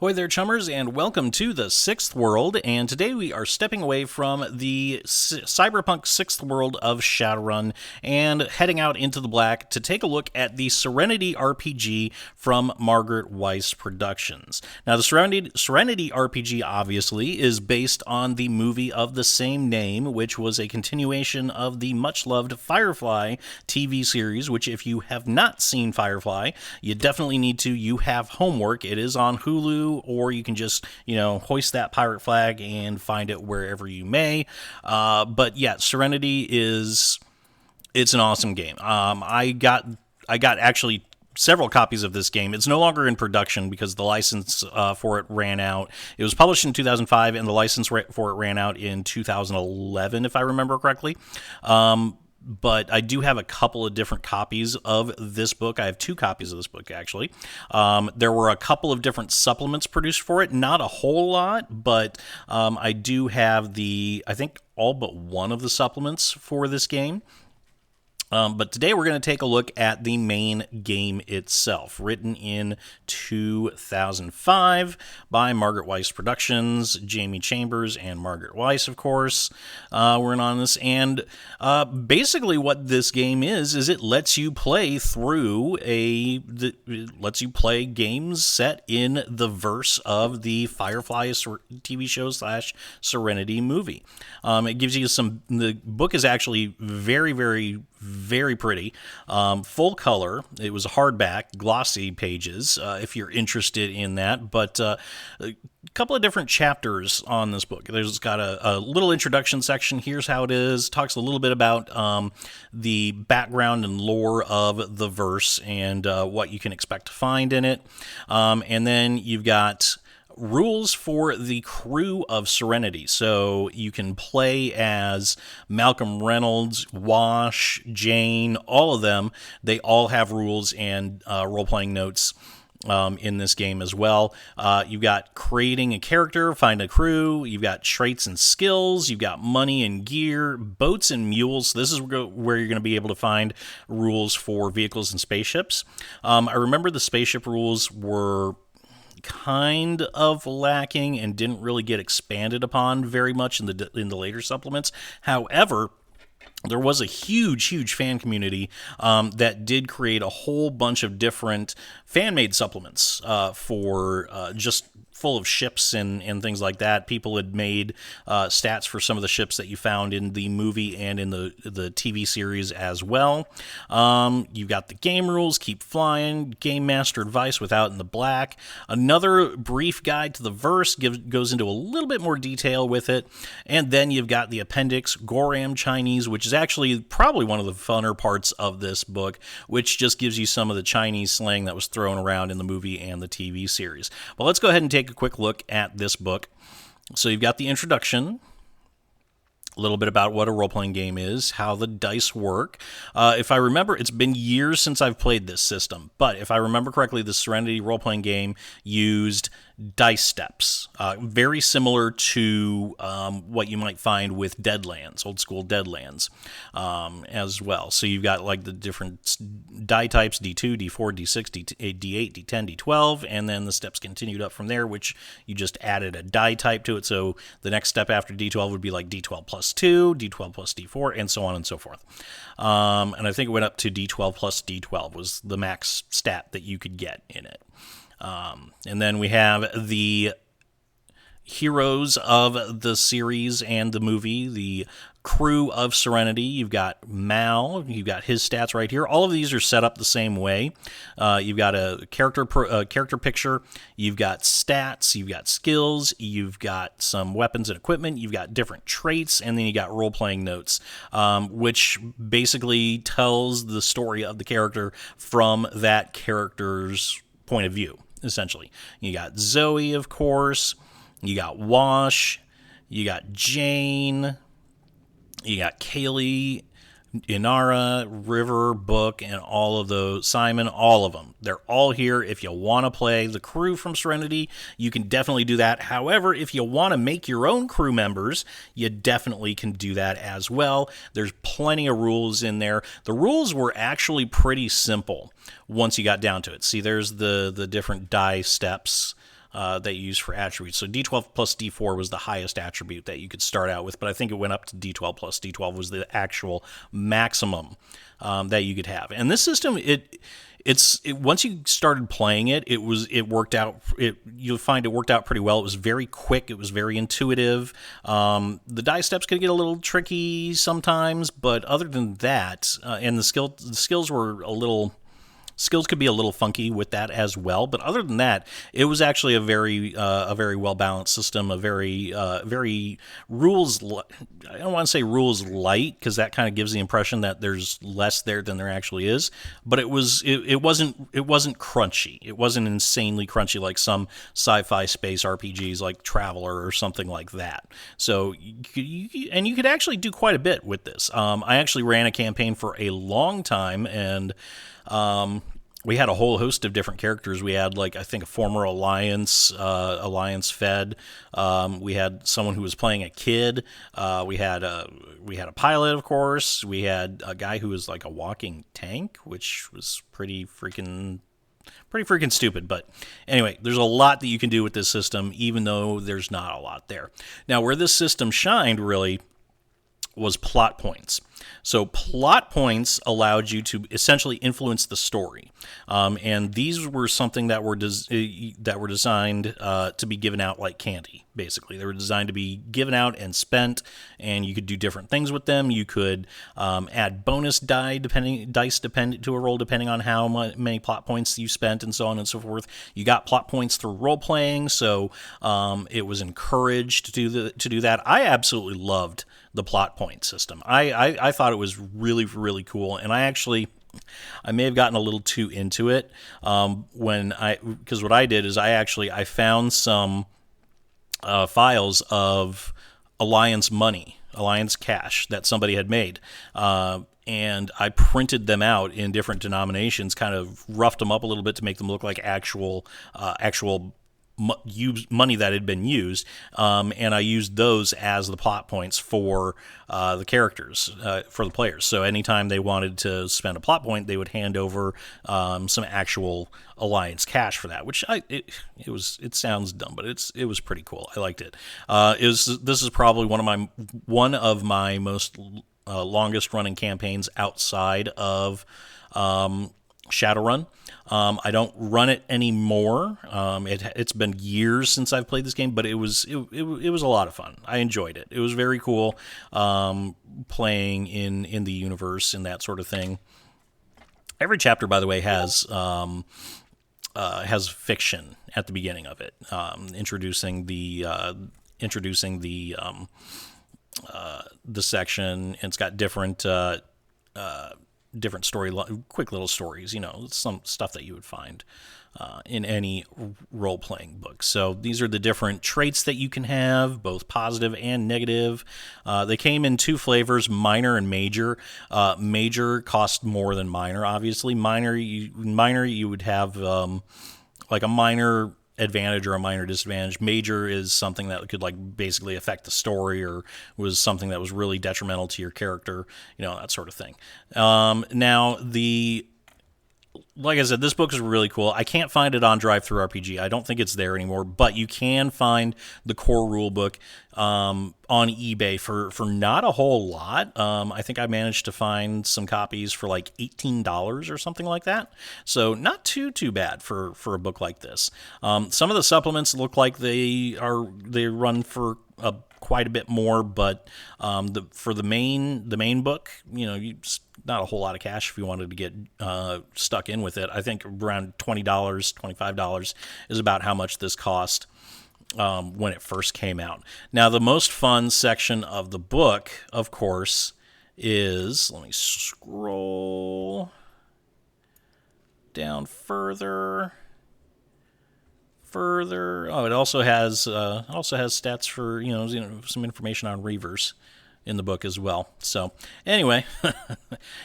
Ahoy there, Chummers, and welcome to the Sixth World. And today we are stepping away from the cyberpunk Sixth World of Shadowrun and heading out into the black to take a look at the Serenity RPG from Margaret Weis Productions. Now, the Serenity RPG obviously is based on the movie of the same name, which was a continuation of the much-loved Firefly TV series, which if you have not seen Firefly, you definitely need to. You have homework. It is on Hulu, or you can just, hoist that pirate flag and find it wherever you may. But yeah, Serenity it's an awesome game. I got actually several copies of this game. It's no longer in production because the license for it ran out. It was published in 2005, and the license for it ran out in 2011, if I remember correctly. But I do have a couple of different copies of this book. I have two copies of this book, actually. There were a couple of different supplements produced for it. Not a whole lot, but I do have I think all but one of the supplements for this game. But today we're going to take a look at the main game itself, written in 2005 by Margaret Weis Productions, Jamie Chambers, and Margaret Weis, of course, were in on this. And basically what this game is it lets you play through it lets you play games set in the verse of the Firefly TV show / Serenity movie. It gives you the book is actually very, very, very pretty, full color. It was hardback, glossy pages, if you're interested in that. But a couple of different chapters on this book. There's got a little introduction section. Here's how it is. Talks a little bit about the background and lore of the verse and what you can expect to find in it. And then you've got rules for the crew of Serenity. So you can play as Malcolm Reynolds, Wash, Jane, all of them. They all have rules and role-playing notes in this game as well. You've got creating a character, find a crew. You've got traits and skills. You've got money and gear, boats and mules. This is where you're going to be able to find rules for vehicles and spaceships. I remember the spaceship rules were kind of lacking and didn't really get expanded upon very much in the later supplements. However, there was a huge fan community that did create a whole bunch of different fan-made supplements for just full of ships and things like that. People had made stats for some of the ships that you found in the movie and in the TV series as well. You've got the game rules, keep flying, game master advice without in the black. Another brief guide to the verse goes into a little bit more detail with it. And then you've got the appendix, Gorham Chinese, which is actually probably one of the funner parts of this book, which just gives you some of the Chinese slang that was thrown around in the movie and the TV series. But let's go ahead and take a quick look at this book. So you've got the introduction, a little bit about what a role-playing game is, how the dice work. If I remember, it's been years since I've played this system, but if I remember correctly, the Serenity role-playing game used dice steps, very similar to what you might find with Deadlands, old school Deadlands, as well. So you've got like the different die types, D2, D4, D6, D8, D10, D12, and then the steps continued up from there, which you just added a die type to it. So the next step after D12 would be like D12 plus 2, D12 plus D4, and so on and so forth. And I think it went up to D12 plus D12 was the max stat that you could get in it. And then we have the heroes of the series and the movie, the crew of Serenity. You've got Mal, you've got his stats right here. All of these are set up the same way. You've got a character picture, you've got stats, you've got skills, you've got some weapons and equipment, you've got different traits, and then you got role-playing notes, which basically tells the story of the character from that character's point of view, essentially. You got Zoe, of course, you got Wash, you got Jane, you got Kaylee, Inara, River, Book, and all of those, Simon, all of them. They're all here. If you want to play the crew from Serenity, you can definitely do that. However, if you want to make your own crew members, you definitely can do that as well. There's plenty of rules in there. The rules were actually pretty simple once you got down to it. See, there's the different die steps that you use for attributes. So D12 plus D4 was the highest attribute that you could start out with, but I think it went up to D12 plus D12 was the actual maximum that you could have. And this system, once you started playing it, it worked out. You'll find it worked out pretty well. It was very quick. It was very intuitive. The die steps could get a little tricky sometimes, but other than that, and the skills were a little. Skills could be a little funky with that as well, but other than that, it was actually a very well balanced system. A very rules. I don't want to say rules light because that kind of gives the impression that there's less there than there actually is. But it wasn't crunchy. It wasn't insanely crunchy like some sci-fi space RPGs like Traveler or something like that. So you could actually do quite a bit with this. I actually ran a campaign for a long time and. We had a whole host of different characters. We had, I think, a former Alliance Fed. We had someone who was playing a kid. We had a pilot, of course. We had a guy who was like a walking tank, which was pretty freaking stupid. But anyway, there's a lot that you can do with this system, even though there's not a lot there. Now, where this system shined really was plot points. So plot points allowed you to essentially influence the story, and these were something that were designed to be given out like candy. Basically, they were designed to be given out and spent, and you could do different things with them. You could add bonus dice dependent to a roll depending on how many plot points you spent, and so on and so forth. You got plot points through role playing, so it was encouraged to do that. I absolutely loved the plot point system. I thought it was really, really cool, and I may have gotten a little too into it because what I did is I found some files of Alliance money, Alliance cash that somebody had made, and I printed them out in different denominations, kind of roughed them up a little bit to make them look like actual money that had been used, and I used those as the plot points for the characters, for the players. So anytime they wanted to spend a plot point, they would hand over some actual Alliance cash for that, which it sounds dumb, but it was pretty cool. I liked it. This is probably one of my most longest running campaigns outside of Shadowrun. I don't run it anymore. It's been years since I've played this game, but it was a lot of fun. I enjoyed it. It was very cool playing in the universe and that sort of thing. Every chapter, by the way, has fiction at the beginning of it, introducing the section, and it's got different quick little stories, some stuff that you would find in any role-playing book. So these are the different traits that you can have, both positive and negative. They came in two flavors, minor and major. Major cost more than minor, obviously. Minor you would have like a minor advantage or a minor disadvantage. Major is something that could basically affect the story or was something that was really detrimental to your character, that sort of thing. Now, like I said, this book is really cool. I can't find it on DriveThruRPG. I don't think it's there anymore, but you can find the core rulebook on eBay for not a whole lot. I think I managed to find some copies for like $18 or something like that. So not too bad for a book like this. Some of the supplements look like they run for quite a bit more, but for the main book, not a whole lot of cash if you wanted to get stuck in with it. I think around $20, $25 is about how much this cost when it first came out. Now, the most fun section of the book, of course, is, let me scroll down further. Oh, it also has stats for some information on Reavers in the book as well. So anyway,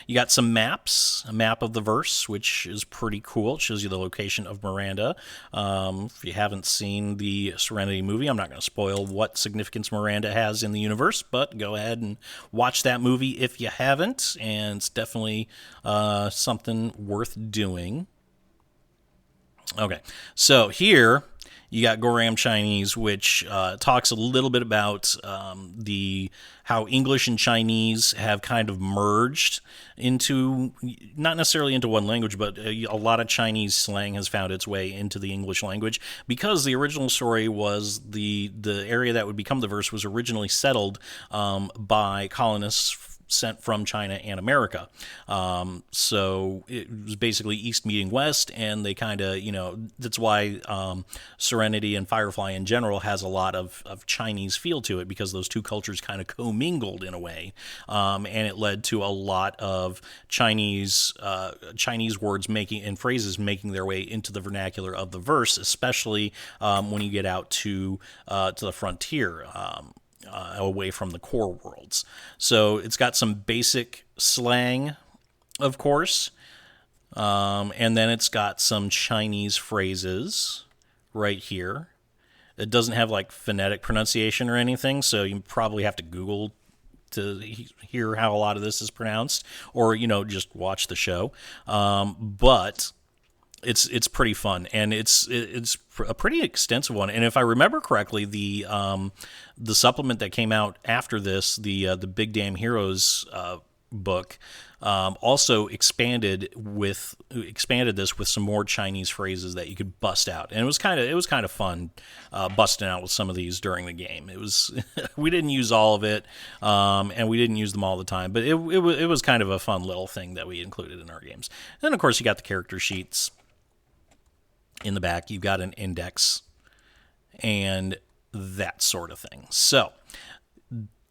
you got some maps, a map of the verse, which is pretty cool. It shows you the location of Miranda. If you haven't seen the Serenity movie, I'm not going to spoil what significance Miranda has in the universe, but go ahead and watch that movie if you haven't, and it's definitely something worth doing. Okay, so here you got Gorham Chinese, which talks a little bit about the how English and Chinese have kind of merged into, not necessarily into one language, but a lot of Chinese slang has found its way into the English language, because the original story was the area that would become the verse was originally settled by colonists sent from China and America. So it was basically East meeting West, and they kind of, that's why Serenity and Firefly in general has a lot of Chinese feel to it, because those two cultures kind of commingled in a way, and it led to a lot of Chinese words making and phrases making their way into the vernacular of the verse, especially when you get out to the frontier. Away from the core worlds. So it's got some basic slang, of course, and then it's got some Chinese phrases right here. It doesn't have like phonetic pronunciation or anything, so you probably have to Google to hear how a lot of this is pronounced, or just watch the show. But it's pretty fun, and it's a pretty extensive one. And if I remember correctly, the supplement that came out after this, the Big Damn Heroes book, also expanded this with some more Chinese phrases that you could bust out, and it was kind of fun busting out with some of these during the game. It was we didn't use all of it, and we didn't use them all the time, but it was kind of a fun little thing that we included in our games. And of course, you got the character sheets. In the back, you've got an index and that sort of thing. So,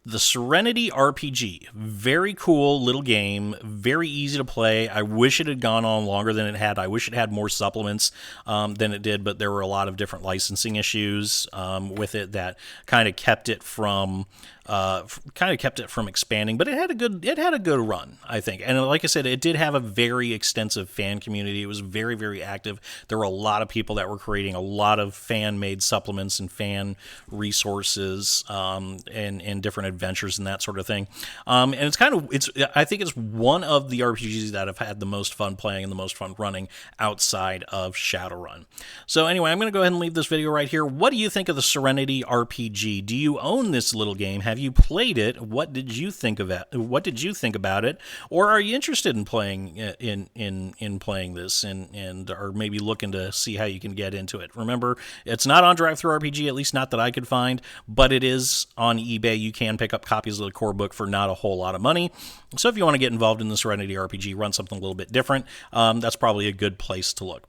the Serenity RPG, very cool little game, very easy to play. I wish it had gone on longer than it had. I wish it had more supplements than it did, but there were a lot of different licensing issues with it that kind of kept it from expanding. But it had a good run, I think. And like I said, it did have a very extensive fan community. It was very, very active. There were a lot of people that were creating a lot of fan-made supplements and fan resources and different adventures and that sort of thing. And I think it's one of the RPGs that I've had the most fun playing and the most fun running outside of Shadowrun. So anyway, I'm going to go ahead and leave this video right here. What do you think of the Serenity RPG? Do you own this little game? Have you played it? What did you think of it? What did you think about it? Or are you interested in playing in playing this and or maybe looking to see how you can get into it? Remember, it's not on DriveThruRPG, at least not that I could find, but it is on eBay. You can pick up copies of the core book for not a whole lot of money. So if you want to get involved in the Serenity RPG, run something a little bit different, that's probably a good place to look.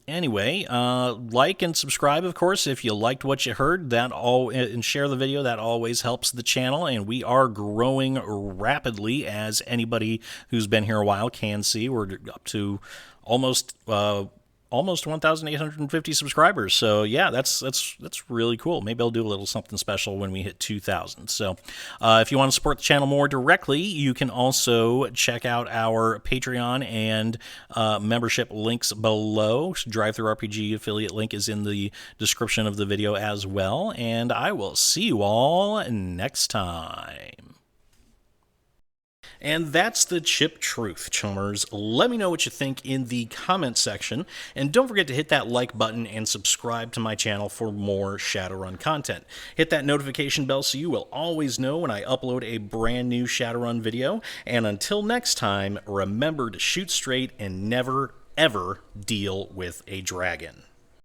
Anyway, like and subscribe, of course, if you liked what you heard, and share the video. That always helps the channel, and we are growing rapidly, as anybody who's been here a while can see. We're up to almost 1,850 subscribers. So yeah, that's really cool. Maybe I'll do a little something special when we hit 2,000. So if you want to support the channel more directly, you can also check out our Patreon and membership links below. DriveThruRPG affiliate link is in the description of the video as well. And I will see you all next time. And that's the chip truth, chummers. Let me know what you think in the comment section, and don't forget to hit that like button and subscribe to my channel for more Shadowrun content. Hit that notification bell so you will always know when I upload a brand new Shadowrun video, and until next time, remember to shoot straight and never, ever deal with a dragon.